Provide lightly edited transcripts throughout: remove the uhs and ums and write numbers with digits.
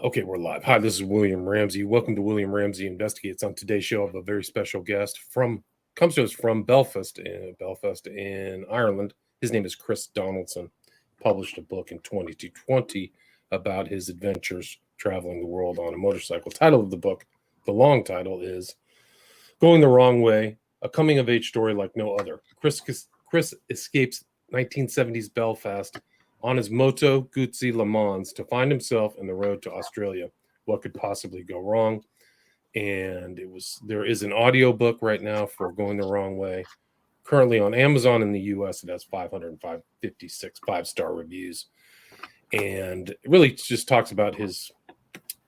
Okay, we're live. Hi, this is William Ramsey. Welcome to William Ramsey Investigates. On today's show, I have a very special guest comes to us from Belfast in Ireland. His name is Chris Donaldson. Published a book in 2020 about his adventures traveling the world on a motorcycle. Title of the book, the long title, is Going the Wrong Way, a coming-of-age story like no other. Chris escapes 1970s Belfast on his Moto Guzzi Le Mans to find himself in the road to Australia. What could possibly go wrong? And there is an audio book right now for Going the Wrong Way. Currently on Amazon in the US, it has 556 five-star reviews. And it really just talks about his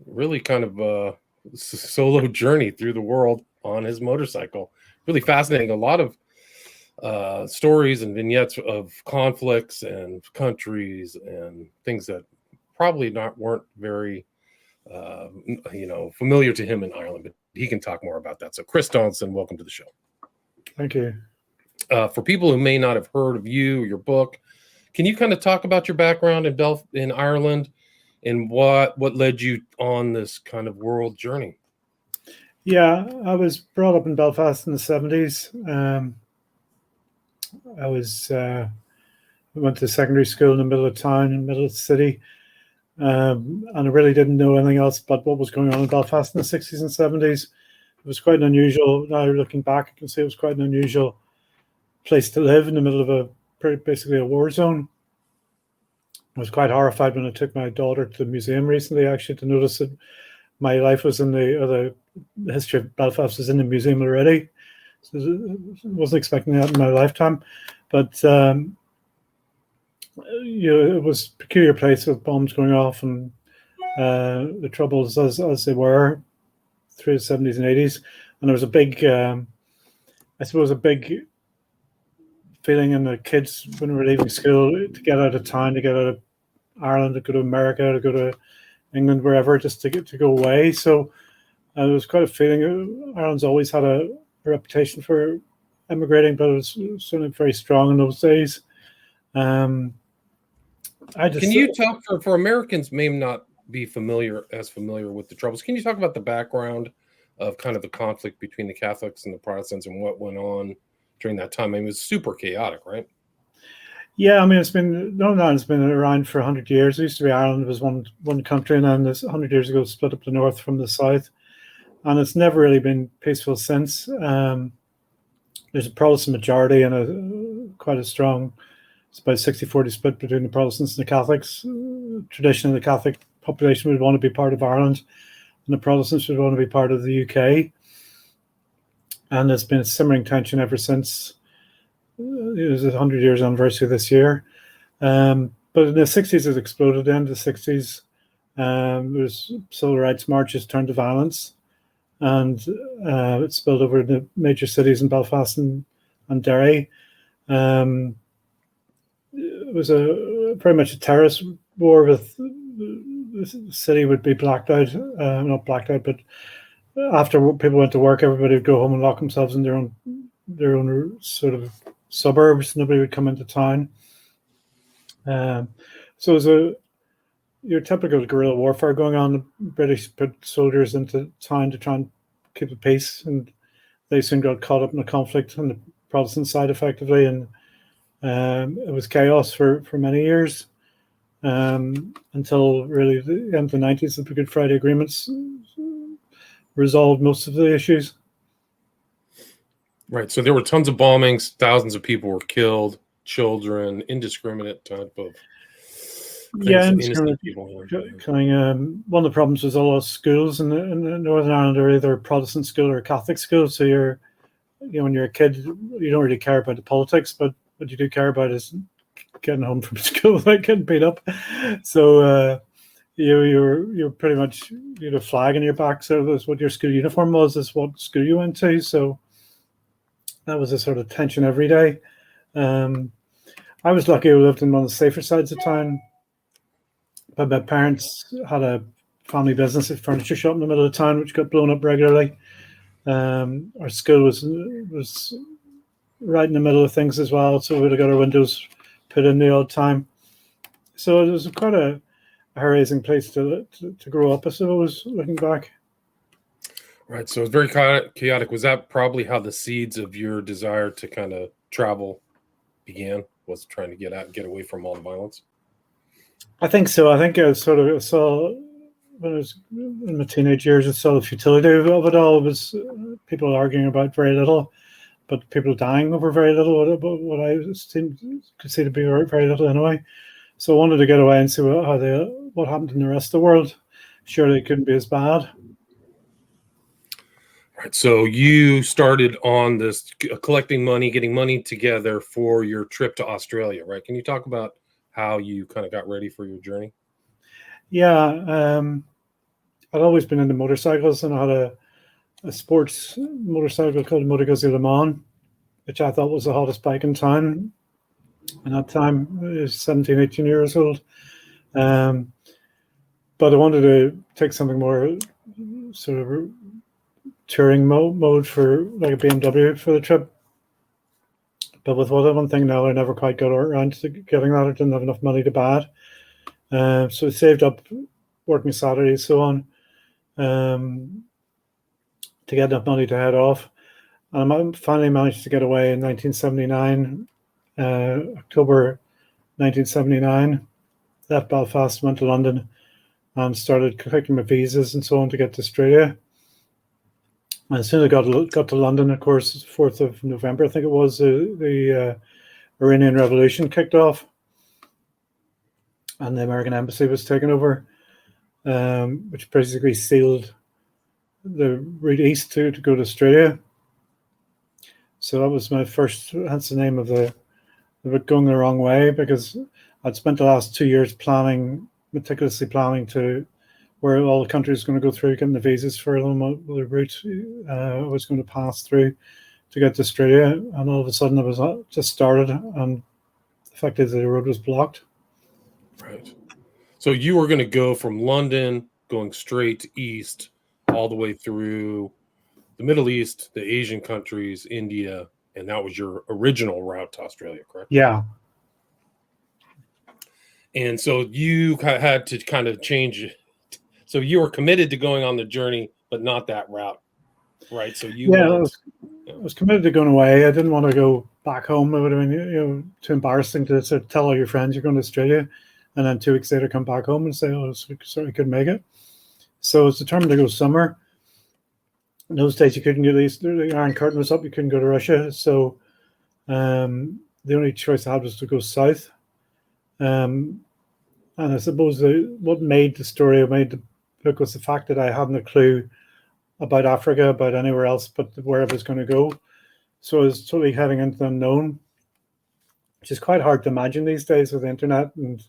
really kind of solo journey through the world on his motorcycle. Really fascinating. A lot of stories and vignettes of conflicts and countries and things that probably weren't very familiar to him in Ireland, but he can talk more about that. So Chris Donaldson, welcome to the show. Thank you. For people who may not have heard of you or your book, can you kind of talk about your background in Ireland and what led you on this kind of world journey? Yeah, I was brought up in Belfast in the 70s. I went to secondary school in the middle of town, in the middle of the city, and I really didn't know anything else but what was going on in Belfast in the 60s and 70s. It was quite unusual. Now looking back, I can see it was quite an unusual place to live in the middle of basically a war zone. I was quite horrified when I took my daughter to the museum recently, actually, to notice that my life was in the history of Belfast was in the museum already. So I wasn't expecting that in my lifetime, but it was a peculiar place with bombs going off and the troubles as they were through the 70s and 80s. And there was a big, a big feeling in the kids when we were leaving school to get out of town, to get out of Ireland, to go to America, to go to England, wherever, just to go away. So there was quite a feeling. Ireland's always had a reputation for emigrating, but it was certainly very strong in those days. Can you talk for Americans may not be familiar with the troubles? Can you talk about the background of kind of the conflict between the Catholics and the Protestants and what went on during that time? I mean, it was super chaotic, right? Yeah, I mean, it's been around for 100 years. It used to be Ireland was one country, and then this 100 years ago split up the north from the south, and it's never really been peaceful since. There's a Protestant majority and quite a strong, it's about 60-40 split between the Protestants and the Catholics. Traditionally, the Catholic population would want to be part of Ireland, and the Protestants would want to be part of the UK. And there's been a simmering tension ever since. It was a 100 years anniversary this year. But in the 60s, it exploded. At the end of the 60s, there's civil rights marches turned to violence. And it spilled over the major cities in Belfast and Derry. It was very much a terrorist war. With the city would be blacked out, not blacked out, but after people went to work, everybody would go home and lock themselves in their own sort of suburbs. Nobody would come into town. So it was your typical guerrilla warfare going on. The British put soldiers into town to try and keep the peace, and they soon got caught up in the conflict on the Protestant side effectively, and it was chaos for many years until really the end of the 90s. The Good Friday agreements resolved most of the issues. Right. So there were tons of bombings, thousands of people were killed, children, indiscriminate type of indiscriminate people killing. One of the problems was all those schools in Northern Ireland are either Protestant school or Catholic school. So when you're a kid, you don't really care about the politics, but what you do care about is getting home from school without getting beat up. So you're pretty much, you had a flag on your back. So that's what your school uniform was, is what school you went to. So that was a sort of tension every day. I was lucky. I lived in one of the safer sides of town, but my parents had a family business, a furniture shop in the middle of town, which got blown up regularly. Our school was right in the middle of things as well, so we'd have got our windows put in the odd time. So it was quite a hair-raising place to grow up, I suppose, looking back. Right. So it's very chaotic. Was that probably how the seeds of your desire to kind of travel began? Was trying to get away from all the violence? I think so. I think I saw when I was in my teenage years, I saw the futility of it all. It was people arguing about very little, but people dying over very little. What I could see to be very little anyway. So I wanted to get away and see what happened in the rest of the world. Surely it couldn't be as bad. Right. So you started on this collecting money, getting money together for your trip to Australia, right? Can you talk about how you kind of got ready for your journey? Yeah, I'd always been into motorcycles, and I had a sports motorcycle called Moto Guzzi Le Mans, which I thought was the hottest bike in town. And at the time, I was 17, 18 years old. But I wanted to take something more sort of touring mode for like a BMW for the trip. But with one thing now, I never quite got around to getting that. I didn't have enough money to buy it. So I saved up working Saturdays, so on, to get enough money to head off. And I finally managed to get away in 1979, October 1979. Left Belfast, went to London, and started collecting my visas and so on to get to Australia. And as soon as I got to London, of course, 4th of November, I think it was, the Iranian Revolution kicked off, and the American embassy was taken over, which basically sealed the route east to go to Australia. So that was my first, hence the name of it going the wrong way, because I'd spent the last 2 years meticulously planning to where all the countries going to go through, getting the visas for the route I was going to pass through to get to Australia. And all of a sudden it was just started, and the fact is the road was blocked. Right. So you were going to go from London, going straight east, all the way through the Middle East, the Asian countries, India, and that was your original route to Australia, correct? Yeah. And so you had to kind of change it. So you were committed to going on the journey, but not that route, right? So you I was committed to going away. I didn't want to go back home. It would have been too embarrassing to sort of tell all your friends you're going to Australia, and then 2 weeks later come back home and say, "Oh, sorry, I couldn't make it." So I was determined to go somewhere. In those days, you couldn't get the Iron Curtain was up. You couldn't go to Russia, so the only choice I had was to go south. And I suppose what made the story, what made the book, was the fact that I hadn't a clue about Africa, about anywhere else but where I was going to go. So I was totally heading into the unknown, which is quite hard to imagine these days with the internet and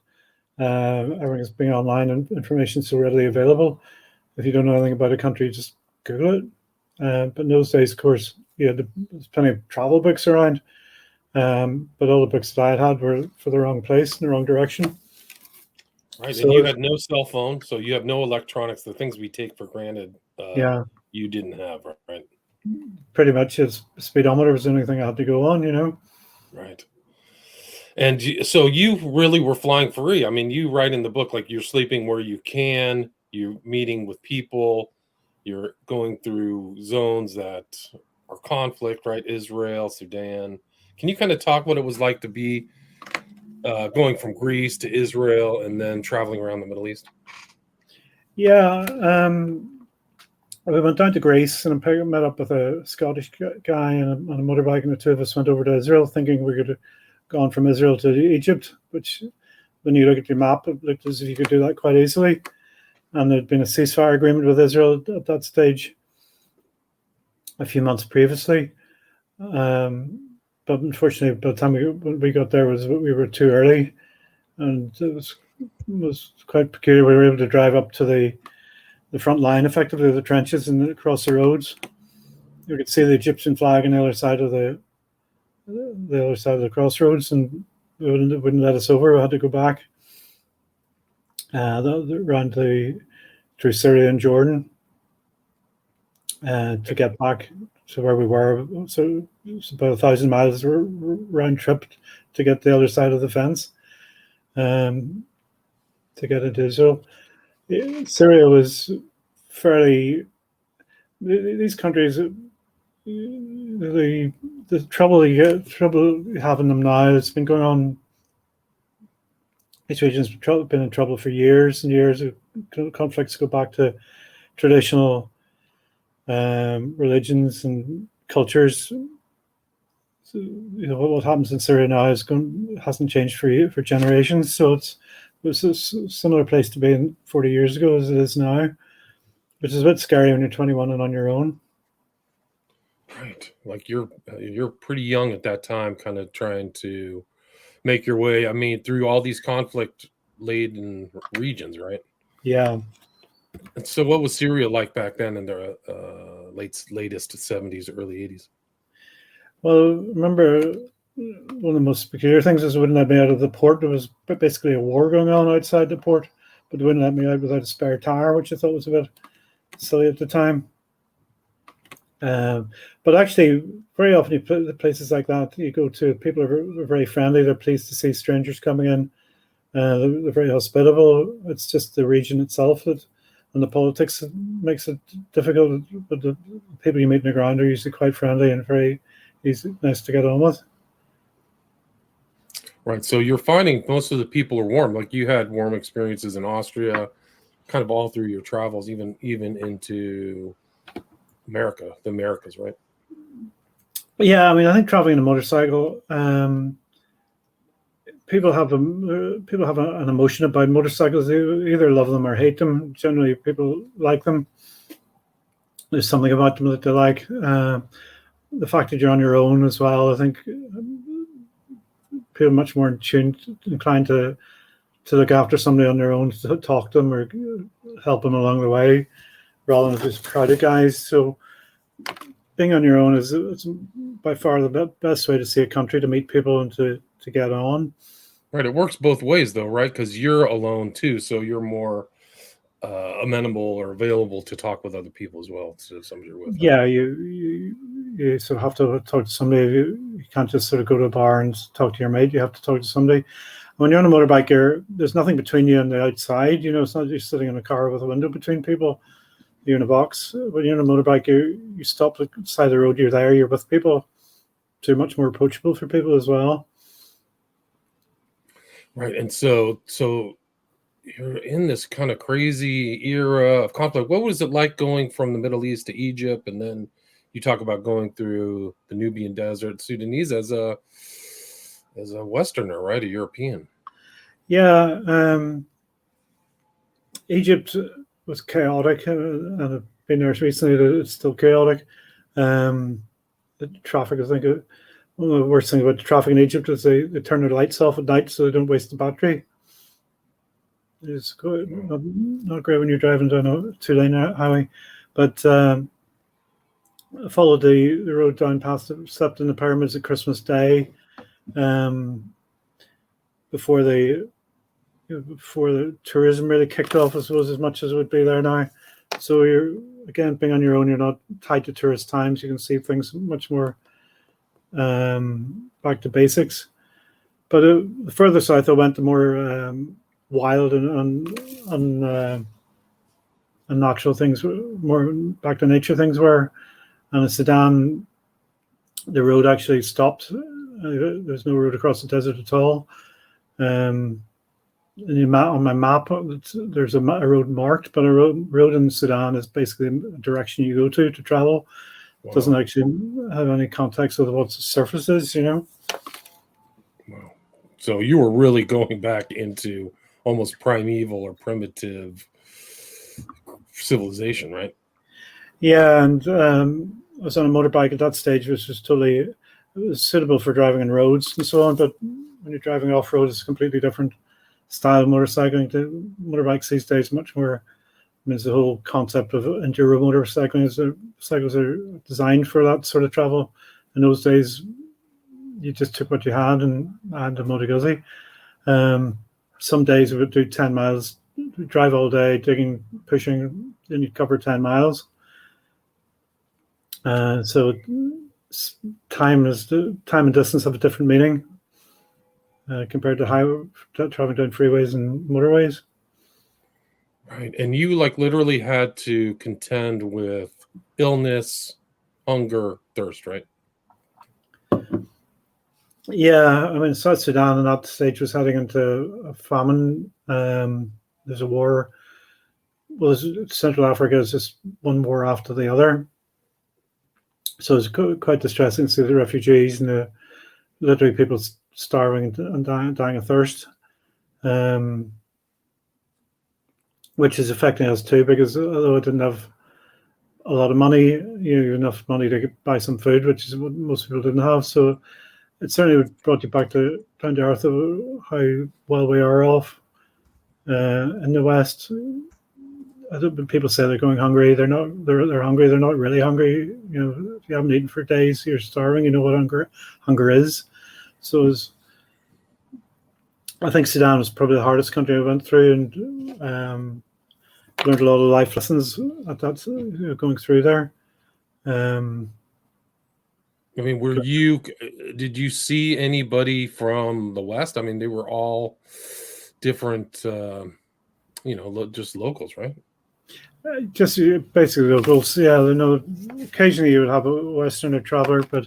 everything's being online and information so readily available. If you don't know anything about a country, just Google it. But in those days, of course, there's plenty of travel books around. But all the books that I had were for the wrong place, in the wrong direction. Right, so, and you had no cell phone, so you have no electronics. The things we take for granted, you didn't have, right? Pretty much, his speedometer was the only thing I had to go on, Right. And so you really were flying free. I mean, you write in the book, like, you're sleeping where you can, you're meeting with people, you're going through zones that are conflict, right? Israel, Sudan. Can you kind of talk what it was like to be going from Greece to Israel and then traveling around the Middle East? Yeah, we went down to Greece and I met up with a Scottish guy on a motorbike, and the two of us went over to Israel thinking we could have gone from Israel to Egypt, which when you look at your map, it looked as if you could do that quite easily. And there'd been a ceasefire agreement with Israel at that stage a few months previously. But unfortunately, by the time we got there, we were too early, and it was quite peculiar. We were able to drive up to the front line, effectively the trenches, and across the roads. You could see the Egyptian flag on the other side of the crossroads, and they wouldn't let us over. We had to go back around through Syria and Jordan to get back to where we were. So it's about 1,000 miles round trip to get the other side of the fence. to get into Israel. Syria was fairly. These countries, the trouble you have in them now. It's been going on. These regions have been in trouble for years and years. Conflicts go back to traditional religions and cultures. So, what happens in Syria now hasn't changed for generations. So it was a similar place to be in 40 years ago as it is now, which is a bit scary when you're 21 and on your own. Right, like you're pretty young at that time, kind of trying to make your way. I mean, through all these conflict-laden regions, right? Yeah. And so, what was Syria like back then in the latest 70s, early 80s? Well, remember, one of the most peculiar things is they wouldn't let me out of the port. There was basically a war going on outside the port, but they wouldn't let me out without a spare tire, which I thought was a bit silly at the time. But actually, very often places like that you go to, people are very friendly. They're pleased to see strangers coming in. They're very hospitable. It's just the region itself and the politics makes it difficult. But the people you meet on the ground are usually quite friendly and very nice to get on with. Right. So you're finding most of the people are warm. Like you had warm experiences in Austria, kind of all through your travels, even into the Americas, right? Yeah, I mean, I think traveling on a motorcycle, people have an emotion about motorcycles. They either love them or hate them. Generally, people like them. There's something about them that they like. The fact that you're on your own as well, I think people are much more inclined to look after somebody on their own, to talk to them or help them along the way, rather than just crowded guys. So being on your own it's by far the best way to see a country, to meet people and to get on. Right. It works both ways, though, right? Because you're alone too, so you're more amenable or available to talk with other people as well. To somebody you're with. Yeah, you sort of have to talk to somebody. You can't just sort of go to a bar and talk to your mate. You have to talk to somebody. When you're on a motorbike, there's nothing between you and the outside. It's not just sitting in a car with a window between people. You're in a box. When you're on a motorbike, you stop at the side of the road. You're there. You're with people. So you're much more approachable for people as well. Right, and so you're in this kind of crazy era of conflict. What was it like going from the Middle East to Egypt, and then you talk about going through the Nubian Desert, Sudanese as a Westerner, right? A European. Yeah, Egypt was chaotic, and I've been there recently. It's still chaotic. The traffic, I think, one of the worst things about the traffic in Egypt is they turn their lights off at night so they don't waste the battery. It's not great when you're driving down a two-lane highway. But I followed the road down past it, slept in the pyramids at Christmas Day, before the tourism really kicked off, I suppose, as much as it would be there now. So you're, again, being on your own, you're not tied to tourist times. You can see things much more back to basics. But the further south I went, the more wild and natural things, more back to nature things were. And in Sudan, the road actually stopped. There's no road across the desert at all. On my map, there's a road marked, but a road in Sudan is basically a direction you go to travel. Wow. It doesn't actually have any context with what the surface is, Wow. So you were really going back into almost primeval or primitive civilization, right? Yeah, and I was on a motorbike at that stage, which was totally suitable for driving on roads and so on. But when you're driving off-road, it's a completely different style of motorcycling. The motorbikes these days much more. I mean, the whole concept of enduro motorcycling is the cycles are designed for that sort of travel. In those days, you just took what you had and had a Moto Guzzi. Some days we would do 10 miles, drive all day, digging, pushing, then you'd cover 10 miles. So time and distance have a different meaning compared to traveling down freeways and motorways. Right. And you like literally had to contend with illness, hunger, thirst, right? Yeah, I mean, South Sudan at that stage was heading into a famine. There's a war. Well, Central Africa is just one war after the other. So it's quite distressing to see the refugees and literally people starving and dying of thirst, which is affecting us too, because although I didn't have a lot of money, enough money to buy some food, which is what most people didn't have. So it certainly brought you back to down to earth of how well we are off in the West. People say they're going hungry. They're not. They're hungry. They're not really hungry. If you haven't eaten for days, you're starving. You know what hunger is. So I think Sudan was probably the hardest country I went through, and learned a lot of life lessons at that going through there. I mean, did you see anybody from the West? I mean, they were all different, just locals, right? Just basically locals. Yeah, occasionally you would have a Westerner traveler, but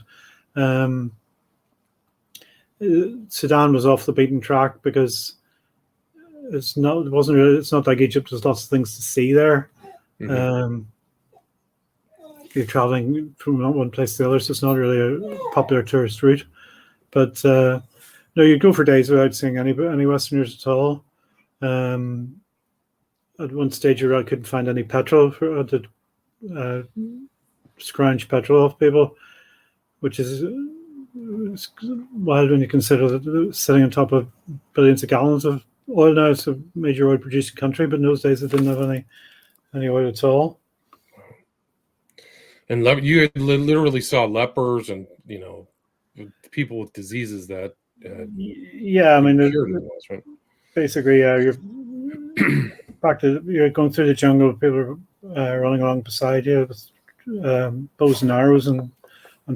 Sudan was off the beaten track because it's not like Egypt. There's lots of things to see there. Mm-hmm. You're traveling from one place to the other, so it's not really a popular tourist route. But no, you go for days without seeing any Westerners at all. At one stage, I couldn't find any petrol. I had to scrounge petrol off people, which is wild when you consider that sitting on top of billions of gallons of oil now. It's a major oil producing country, but in those days it didn't have any oil at all. And you literally saw lepers and people with diseases that. Yeah, I mean, basically, you're you're going through the jungle. People are running along beside you with bows and arrows and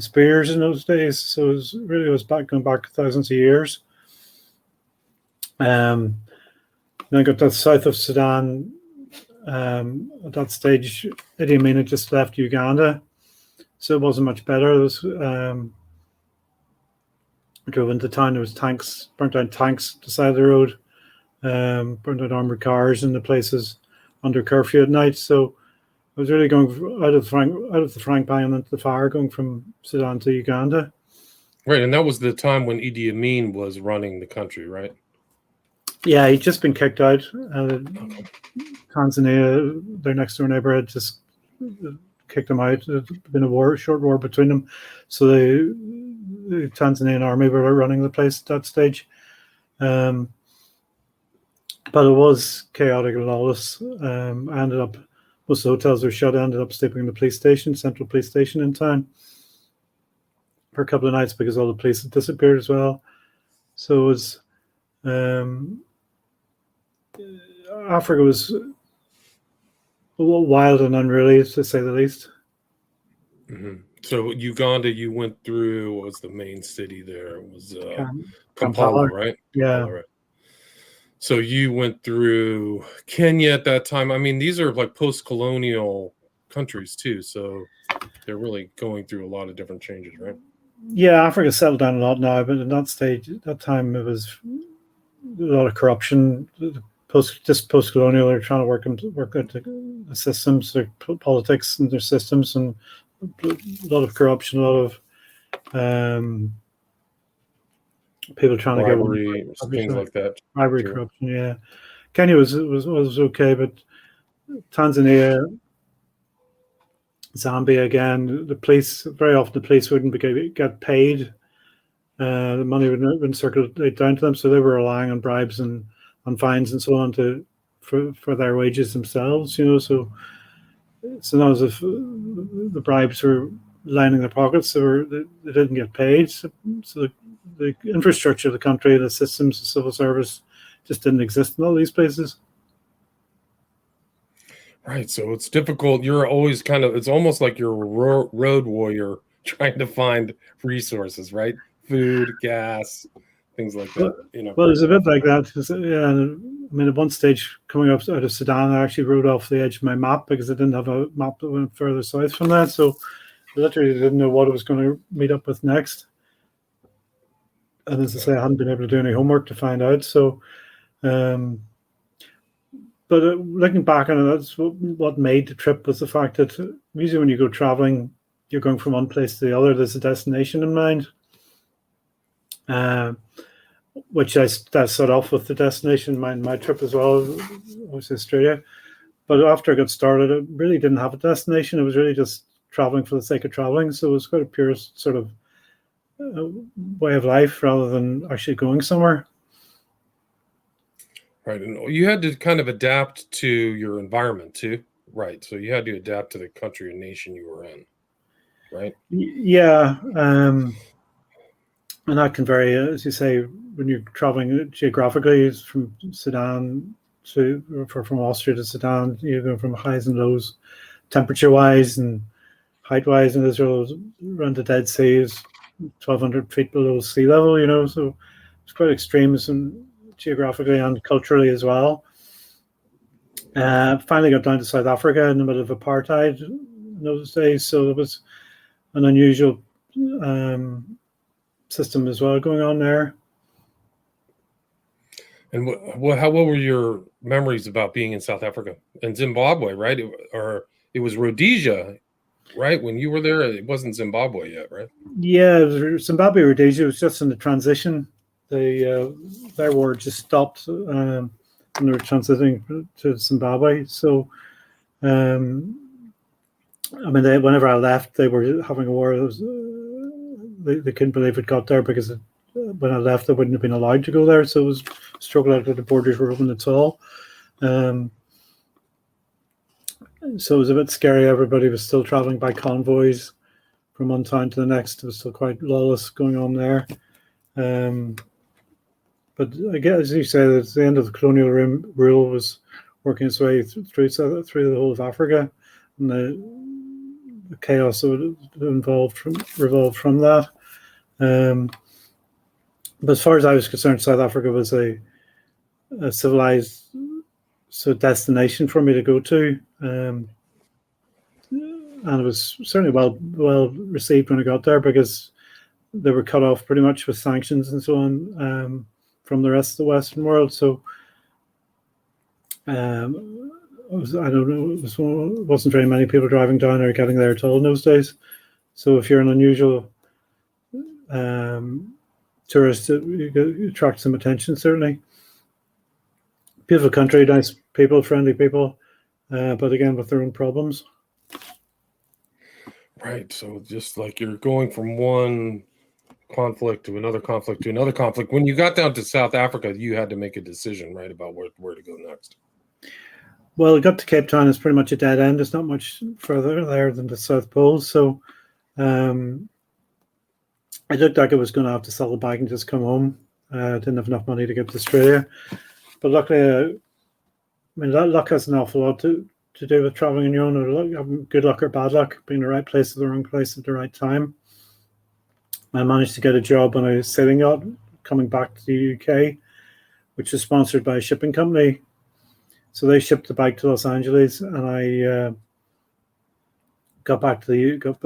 spears in those days. So it was going back thousands of years. Then I got to the south of Sudan. At that stage, Idi Amin had just left Uganda, so it wasn't much better. I drove into town. There was burnt down tanks to the side of the road, burnt down armored cars in the places under curfew at night. So I was really going out of the frying pan into the fire, going from Sudan to Uganda. Right, and that was the time when Idi Amin was running the country, right? Yeah, he'd just been kicked out. Tanzania, their next door neighbor, had just kicked him out. There'd been a short war between them. So the Tanzanian army were running the place at that stage. But it was chaotic and lawless. Most of the hotels were shut. I ended up sleeping in the central police station in town for a couple of nights because all the police had disappeared as well. So it was Africa was a little wild and unruly, to say the least. Mm-hmm. So Uganda, you went through. What was the main city there? It was Kampala, right? Yeah. Kampala, right. So you went through Kenya at that time. I mean, these are like post-colonial countries too, so they're really going through a lot of different changes, right? Yeah, Africa's settled down a lot now, but at that time, it was a lot of corruption. Post-colonial, they're trying to work out the systems, their politics and their systems, and a lot of corruption, a lot of people trying bribery, to things like that. Bribery, corruption, yeah. Kenya was okay, but Tanzania, Zambia again, very often the police wouldn't get paid. The money wouldn't circulate down to them, so they were relying on bribes and on fines and so on for their wages themselves. So not as if the bribes were lining their pockets, they didn't get paid. So the infrastructure of the country, the systems, the civil service, just didn't exist in all these places. Right, so it's difficult. You're always it's almost like you're a road warrior trying to find resources, right? Food, gas, things like that. Well, it's a bit like that. Yeah, I mean, at one stage coming up out of Sudan, I actually wrote off the edge of my map because I didn't have a map that went further south from that. So I literally didn't know what I was going to meet up with next. And as I say, I hadn't been able to do any homework to find out. So, but looking back on it, that's what made the trip was the fact that usually when you go traveling, you're going from one place to the other. There's a destination in mind, which I set off with the destination in mind. My trip as well was Australia. But after I got started, it really didn't have a destination. It was really just traveling for the sake of traveling. So it was quite a pure sort of way of life rather than actually going somewhere. Right. And you had to kind of adapt to your environment too. Right. So you had to adapt to the country and nation you were in. Right. Yeah. And that can vary, as you say, when you're traveling geographically from Sudan from Austria to Sudan, you go from highs and lows, temperature-wise and height-wise in Israel, around the Dead Sea is 1,200 feet below sea level, so it's quite extreme geographically and culturally as well. Finally got down to South Africa in the middle of apartheid in those days, so it was an unusual system as well going on there. And what were your memories about being in South Africa and Zimbabwe, right? It was Rhodesia, right? When you were there, it wasn't Zimbabwe yet, right? Yeah, it was Zimbabwe, Rhodesia was just in the transition. Their war just stopped and they were transitioning to Zimbabwe. So, I mean, whenever I left, they were having a war. They couldn't believe it got there because when I left, I wouldn't have been allowed to go there. So it was a struggle out that the borders were open at all. So it was a bit scary. Everybody was still traveling by convoys from one town to the next. It was still quite lawless going on there. But I guess, as you said, at the end of the colonial rule was working its way through the whole of Africa, and the chaos that revolved from that. But as far as I was concerned, South Africa was a civilized destination for me to go to, and it was certainly well received when I got there because they were cut off pretty much with sanctions and so on from the rest of the Western world. So I don't know, it wasn't very many people driving down or getting there at all in those days. So if you're an unusual tourist, you attract some attention, certainly. Beautiful country, nice people, friendly people, but again, with their own problems. Right. So just like you're going from one conflict to another conflict to another conflict. When you got down to South Africa, you had to make a decision, right, about where to go next. Well, it got to Cape Town. It's pretty much a dead end. It's not much further there than the South Pole. So it looked like I was going to have to sell the bag and just come home. I didn't have enough money to get to Australia. But luckily, luck has an awful lot to do with traveling on your own, or good luck or bad luck, being in the right place at the wrong place at the right time. I managed to get a job on a sailing yacht coming back to the UK, which was sponsored by a shipping company. So they shipped the bag to Los Angeles, and I got back to the UK.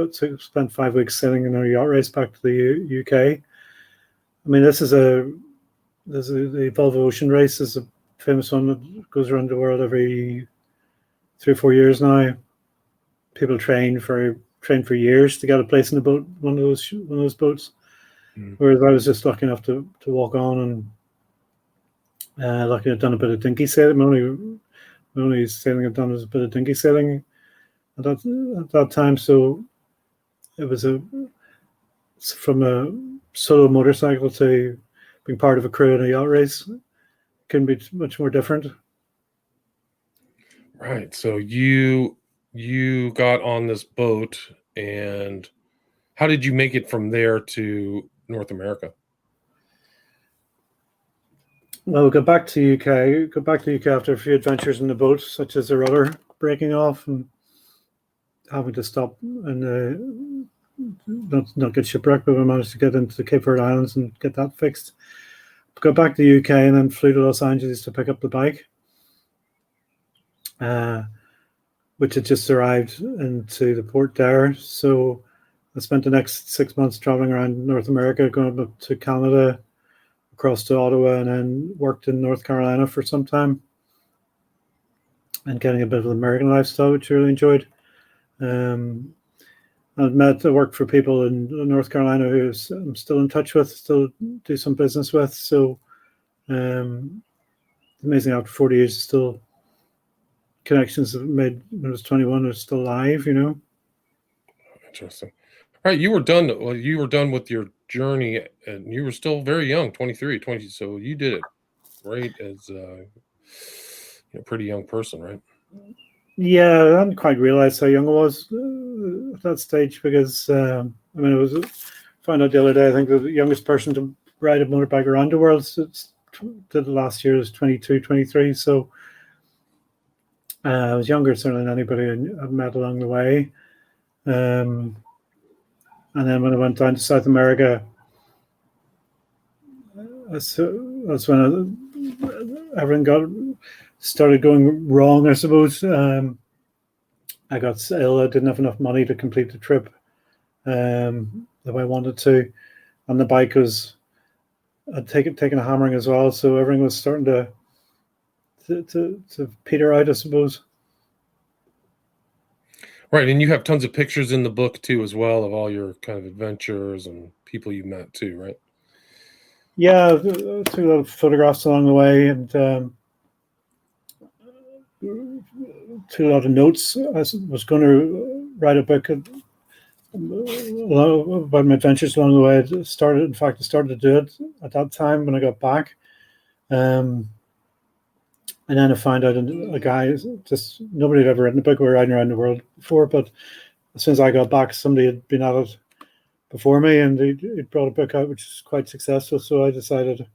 Spent 5 weeks sailing in a yacht race back to the UK. I mean, the Volvo Ocean Race is a famous one that goes around the world every 3 or 4 years now. People train for years to get a place in the boat, one of those boats. Whereas I was just lucky enough to walk on and lucky I'd done a bit of dinky sailing. My only sailing I'd done was a bit of dinky sailing at that time. So it was from a solo motorcycle to being part of a crew in a yacht race. Couldn't be much more different. Right. So you got on this boat, and how did you make it from there to North America? Well, we got back to UK after a few adventures in the boat, such as the rudder breaking off and having to stop and not get shipwrecked, but we managed to get into the Cape Verde Islands and get that fixed. got back to the UK and then flew to Los Angeles to pick up the bike, which had just arrived into the port there. So I spent the next 6 months traveling around North America, going up to Canada, across to Ottawa, and then worked in North Carolina for some time and getting a bit of the American lifestyle, which I really enjoyed. I worked for people in North Carolina who I'm still in touch with, still do some business with. So amazing, after 40 years, still connections that made when I was 21 are still live, you know. Interesting. All right, you were done. Well, you were done with your journey, and you were still very young, 23, 20. So you did it right as a pretty young person, right? Yeah, I hadn't quite realized how young I was at that stage because, I mean, I was found out the other day, I think the youngest person to ride a motorbike around the world did the last year was 22, 23. So I was younger certainly than anybody I've met along the way. And then when I went down to South America, that's when everything started going wrong, I suppose. I got ill. I didn't have enough money to complete the trip the way I wanted to, and the bike I'd taken a hammering as well, so everything was starting to peter out, I suppose. Right, and you have tons of pictures in the book too, as well, of all your kind of adventures and people you met too, right? Yeah, I took a lot of photographs along the way and took a lot of notes. I was going to write a book about my adventures along the way. I started to do it at that time when I got back. And then I found out a guy, just nobody had ever written a book. We were riding around the world before, but as soon as I got back, somebody had been at it before me, and he brought a book out which is quite successful. So I decided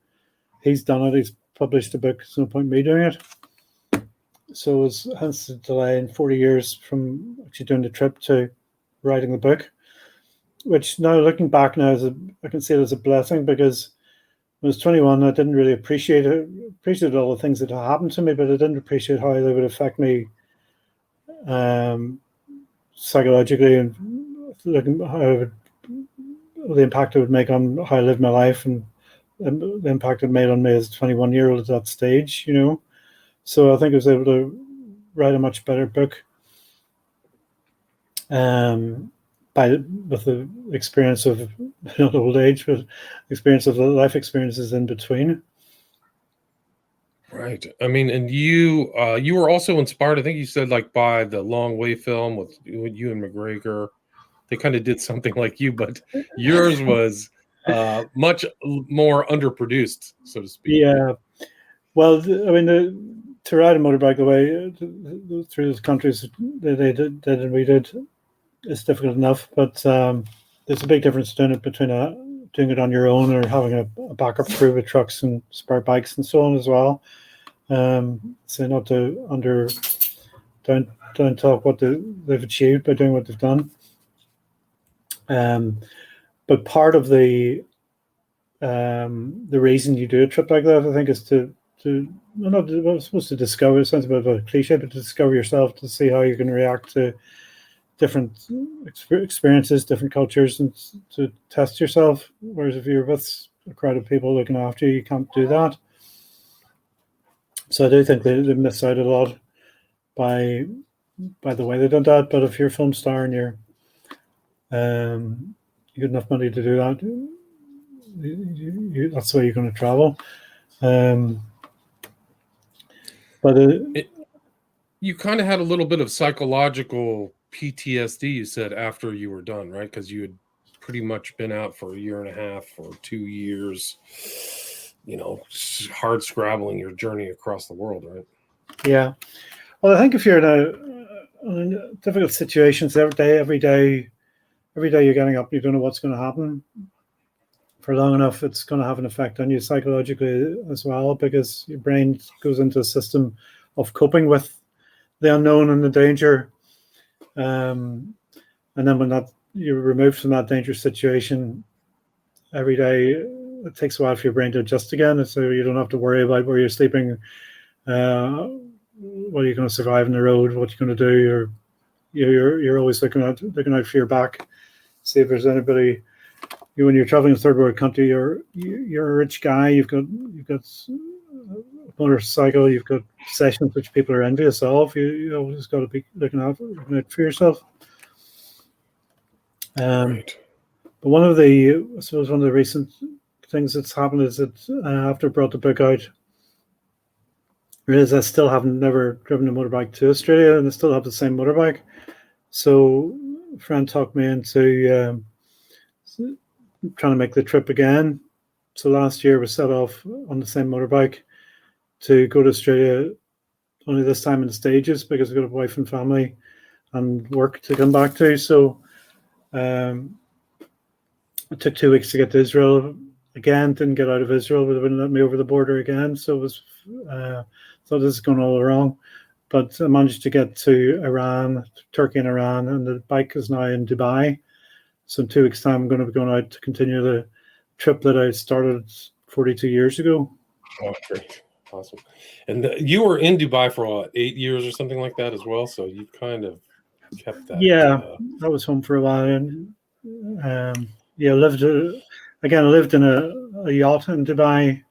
he's done it. He's published a book. There's no point in me doing it. So it was hence the delay in 40 years from actually doing the trip to writing the book, which now looking back now, I can see it as a blessing because when I was 21, I didn't really appreciate all the things that had happened to me, but I didn't appreciate how they would affect me psychologically and looking how the impact it would make on how I lived my life and the impact it made on me as a 21-year-old at that stage, you know. So I think I was able to write a much better book with the experience of not old age, but experience of the life experiences in between. Right. I mean, and you were also inspired, I think you said, like by the Long Way film with you and McGregor. They kind of did something like you, but yours was much more underproduced, so to speak. Yeah. Well, I mean, to ride a motorbike the way through the countries they did and we did, it's difficult enough, but there's a big difference doing it doing it on your own or having a backup crew with trucks and spare bikes and so on as well. So not to don't talk what they've achieved by doing what they've done. But part of the reason you do a trip like that, I think, is to not supposed to discover. It sounds a bit of a cliche, but to discover yourself, to see how you can react to different experiences, different cultures, and to test yourself. Whereas if you're with a crowd of people looking after you, you can't do that. So I do think they miss out a lot by the way they done that. But if you're a film star and you got enough money to do that, that's the way you're going to travel. But you kind of had a little bit of psychological PTSD, you said, after you were done, right? Because you had pretty much been out for a year and a half or 2 years, hard scrabbling your journey across the world, right? Yeah. Well, I think if you're in difficult situations every day you're getting up, you don't know what's going to happen. For long enough, it's going to have an effect on you psychologically as well, because your brain goes into a system of coping with the unknown and the danger. And then when you're removed from that dangerous situation, every day it takes a while for your brain to adjust again, so you don't have to worry about where you're sleeping, what are you going to survive on the road, what you're going to do, or you're always looking out for your back, see if there's anybody. When you're traveling in a third world country, you're a rich guy. You've got a motorcycle. You've got possessions which people are envious of. You always got to be looking out for yourself. Right. But one of the recent things that's happened is that after I brought the book out, I realized I still haven't never driven a motorbike to Australia, and I still have the same motorbike. So a friend talked me into trying to make the trip again. So last year we set off on the same motorbike to go to Australia, only this time in stages because I've got a wife and family and work to come back to. So it took 2 weeks to get to Israel again. Didn't get out of Israel, but they wouldn't let me over the border again. So it was thought this is going all wrong. But I managed to get to Iran, Turkey and Iran, and the bike is now in Dubai. So in 2 weeks' time, I'm going to be going out to continue the trip that I started 42 years ago. Oh, great. Awesome. And you were in Dubai for what, 8 years or something like that as well? So you've kind of kept that. Yeah, I was home for a while. And I lived in a yacht in Dubai.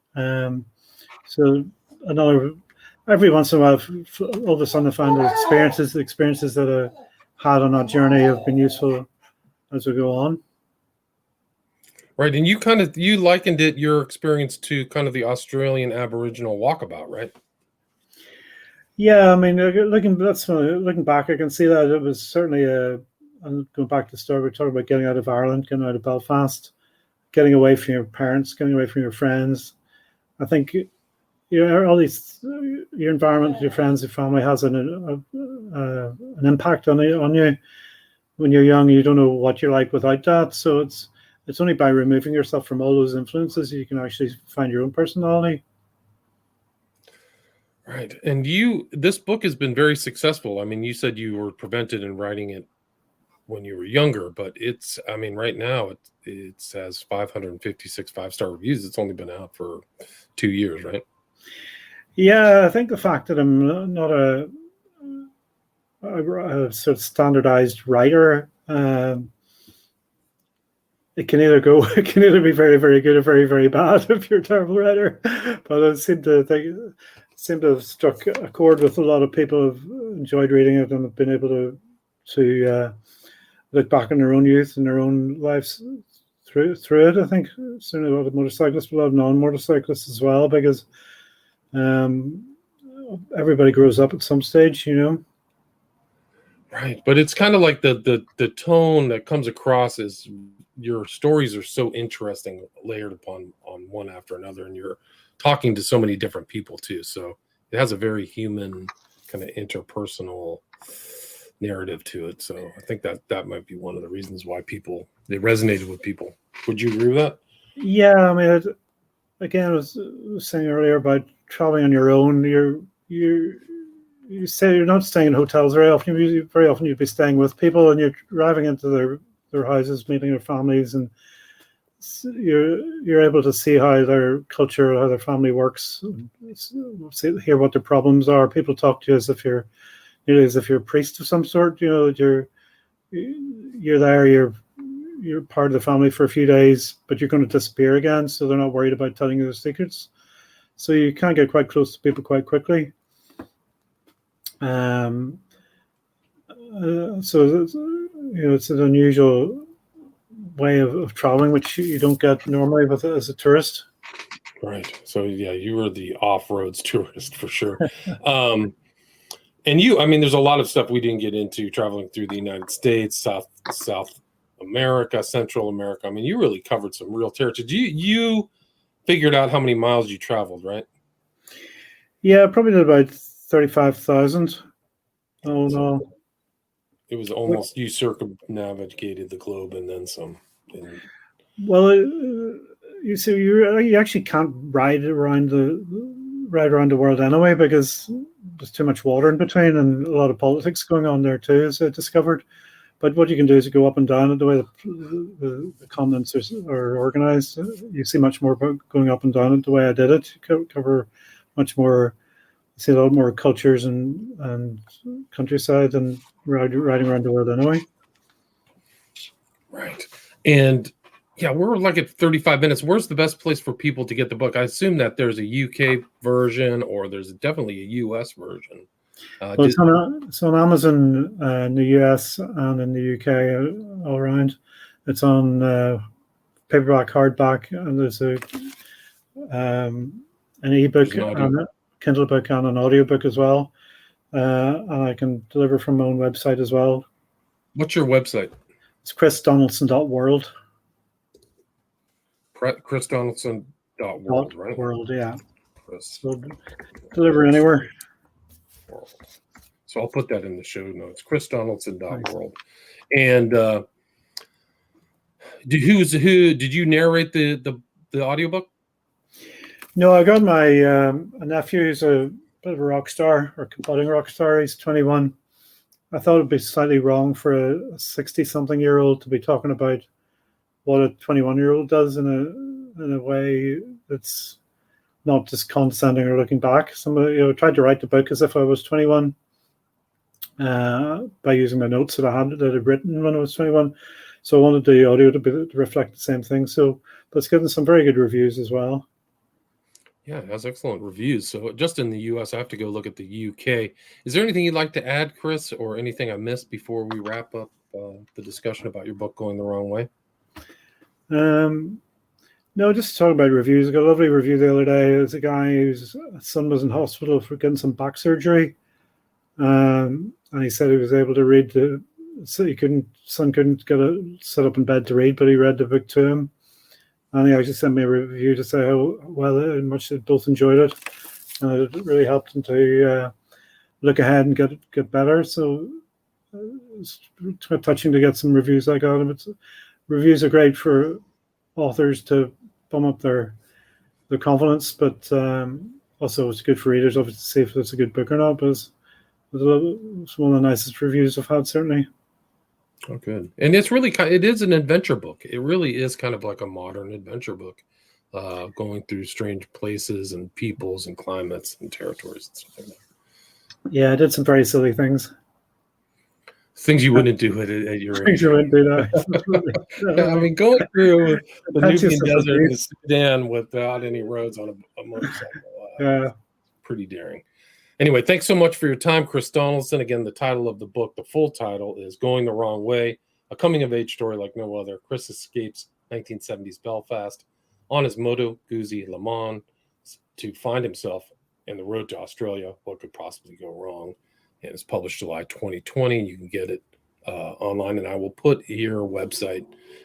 So every once in a while, all of a sudden I find the experiences that I had on that journey have been useful as we go on. Right, and you likened your experience to kind of the Australian Aboriginal walkabout, right? Yeah, I mean, looking back, I can see that it was certainly and going back to the story, we're talking about getting out of Ireland, getting out of Belfast, getting away from your parents, getting away from your friends. I think all these, your environment, your friends, your family has an impact on you. When you're young, you don't know what you're like without that. So it's only by removing yourself from all those influences you can actually find your own personality. Right. And this book has been very successful. I mean, you said you were prevented in writing it when you were younger, but right now it has 556 five-star reviews. It's only been out for 2 years, right? Yeah, I think the fact that I'm not a sort of standardized writer, it can either be very, very good or very, very bad if you're a terrible writer. But I seem to have struck a chord with a lot of people who've enjoyed reading it and have been able to look back on their own youth and their own lives through it. I think certainly a lot of motorcyclists, but a lot of non-motorcyclists as well, because everybody grows up at some stage, Right, but it's kind of like the tone that comes across is your stories are so interesting, layered upon one after another, and you're talking to so many different people too. So it has a very human kind of interpersonal narrative to it. So I think that might be one of the reasons why they resonated with people. Would you agree with that? Yeah, I mean, again, I was saying earlier about traveling on your own. You say you're not staying in hotels very often. Very often you'd be staying with people, and you're driving into their houses, meeting their families, and you're able to see how their culture, how their family works, hear what their problems are. People talk to you as if you're a priest of some sort. You're there. You're part of the family for a few days, but you're going to disappear again. So they're not worried about telling you their secrets. So you can get quite close to people quite quickly. So it's an unusual way of traveling, which you don't get normally as a tourist. Right. So yeah, you were the off-roads tourist for sure. And there's a lot of stuff we didn't get into traveling through the United States, South America, Central America. I mean, you really covered some real territory. You figured out how many miles you traveled, right? Yeah, probably did about 35,000. Oh no. It was almost, you circumnavigated the globe and then some. Well, you see, you actually can't ride around the world anyway, because there's too much water in between and a lot of politics going on there too, as I discovered. But what you can do is you go up and down the way the continents are organized. You see much more about going up and down it the way I did it. You cover much more, see a lot more cultures and countryside and riding around the world anyway. Right. And yeah, we're like at 35 minutes. Where's the best place for people to get the book? I assume that there's a UK version or there's definitely a US version. Well, it's on Amazon in the US and in the UK all around. It's on paperback, hardback, and there's an ebook and a Kindle book and an audiobook as well. And I can deliver from my own website as well. What's your website? It's chrisdonaldson.world. chrisdonaldson.world, right? World, yeah. So deliver anywhere. So I'll put that in the show notes. chrisdonaldson.world. And did you narrate the audiobook? No, I got my nephew, who's a bit of a rock star, or budding rock star. He's 21. I thought it'd be slightly wrong for a 60-something-year-old to be talking about what a 21-year-old does in a way that's not just condescending or looking back. Somebody, tried to write the book as if I was 21 by using my notes that I'd written when I was 21. So I wanted the audio to reflect the same thing. But it's getting some very good reviews as well. Yeah, it has excellent reviews. So just in the US, I have to go look at the UK. Is there anything you'd like to add, Chris, or anything I missed before we wrap up the discussion about your book Going the Wrong Way? No, just talking about reviews. I got a lovely review the other day. There's a guy whose son was in hospital for getting some back surgery. And he said he was able to read son couldn't sit up in bed to read, but he read the book to him. And he actually sent me a review to say how much they both enjoyed it. And it really helped him to look ahead and get better. So it's touching to get some reviews like that. Reviews are great for authors to bum up their confidence, but also it's good for readers, obviously, to see if it's a good book or not. But it's one of the nicest reviews I've had, certainly. Oh, good. And it is an adventure book. It really is kind of like a modern adventure book, going through strange places and peoples and climates and territories and stuff like that. Yeah, I did some very silly things. Things you wouldn't do at your age. Things you wouldn't do that. I mean, going through the Nubian desert in the Sudan without any roads on a motorcycle. Pretty daring. Anyway, thanks so much for your time, Chris Donaldson. Again, the title of the book, the full title, is Going the Wrong Way, a coming-of-age story like no other. Chris escapes 1970s Belfast on his Moto Guzzi Le Mans to find himself in the road to Australia. What could possibly go wrong? And it's published July 2020. You can get it online, and I will put your website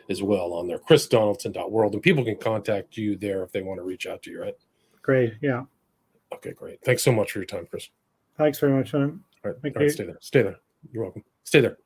as well on there, chrisdonaldson.world, and people can contact you there if they want to reach out to you, right? Great, yeah. Okay, great. Thanks so much for your time, Chris. Thanks very much, Adam. All right, stay there. Stay there. You're welcome. Stay there.